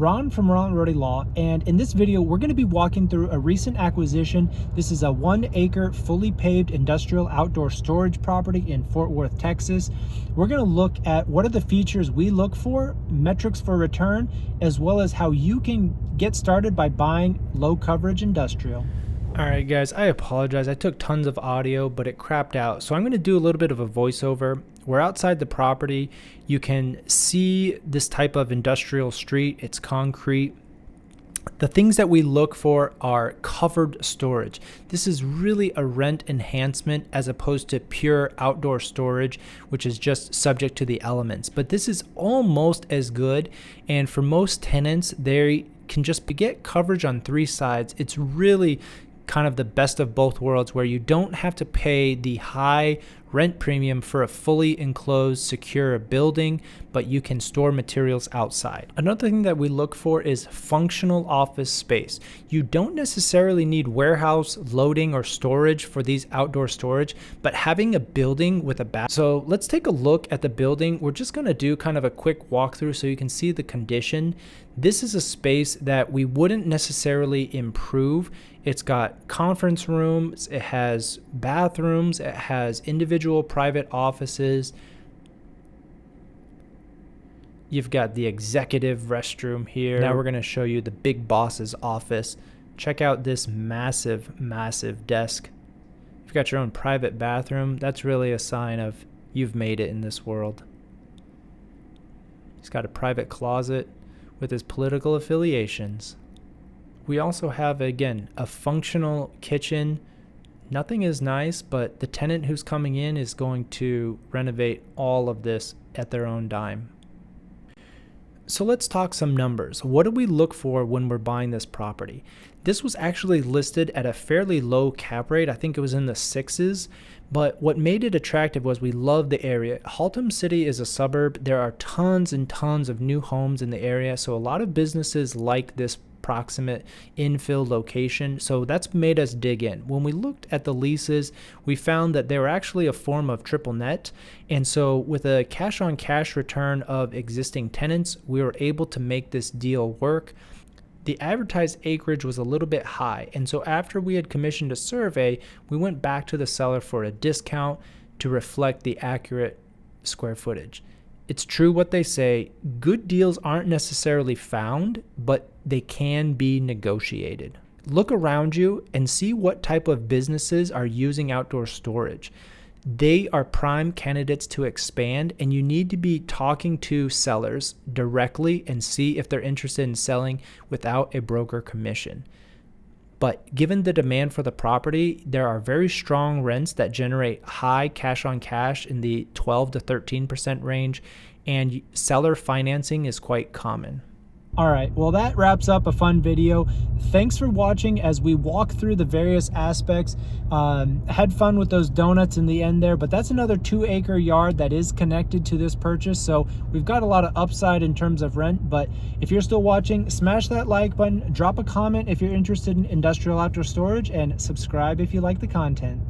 Ron from Ronald Rohde Law, and in this video we're going to be walking through a recent acquisition. This is a 1-acre fully paved industrial outdoor storage property in Fort Worth, Texas. We're going to look at what are the features we look for, metrics for return, as well as how you can get started by buying low coverage industrial. Alright guys, I apologize. I took tons of audio, but it crapped out. So I'm going to do a little bit of a voiceover. We're outside the property. You can see this type of industrial street. It's concrete. The things that we look for are covered storage. This is really a rent enhancement as opposed to pure outdoor storage, which is just subject to the elements. But this is almost as good. And for most tenants, they can just get coverage on 3 sides. It's really kind of the best of both worlds, where you don't have to pay the high rent premium for a fully enclosed secure building, but you can store materials outside. Another thing that we look for is functional office space. You don't necessarily need warehouse loading or storage for these outdoor storage, but having a building with a bath. So let's take a look at the building. We're just going to do kind of a quick walkthrough so you can see the condition. This is a space that we wouldn't necessarily improve. It's got conference rooms, it has bathrooms, it has individual private offices. You've got the executive restroom here. Now we're going to show you the big boss's office. Check out this massive, massive desk. You've got your own private bathroom. That's really a sign of you've made it in this world. He's got a private closet with his political affiliations. We also have, again, a functional kitchen. Nothing is nice, but the tenant who's coming in is going to renovate all of this at their own dime. So let's talk some numbers. What do we look for when we're buying this property? This was actually listed at a fairly low cap rate. I think it was in the 6s. But what made it attractive was we love the area. Haltom City is a suburb. There are tons and tons of new homes in the area. So a lot of businesses like this proximate infill location. So that's made us dig in. When we looked at the leases, we found that they were actually a form of triple net. And so with a cash on cash return of existing tenants, we were able to make this deal work. The advertised acreage was a little bit high. And so after we had commissioned a survey, we went back to the seller for a discount to reflect the accurate square footage. It's true what they say, good deals aren't necessarily found, but they can be negotiated. Look around you and see what type of businesses are using outdoor storage. They are prime candidates to expand, and you need to be talking to sellers directly and see if they're interested in selling without a broker commission. But given the demand for the property, there are very strong rents that generate high cash on cash in the 12 to 13% range, and seller financing is quite common. All right, well, that wraps up a fun video. Thanks for watching as we walk through the various aspects. Had fun with those donuts in the end there, but that's another 2-acre yard that is connected to this purchase. So we've got a lot of upside in terms of rent. But if you're still watching, smash that like button, drop a comment if you're interested in industrial outdoor storage, and subscribe if you like the content.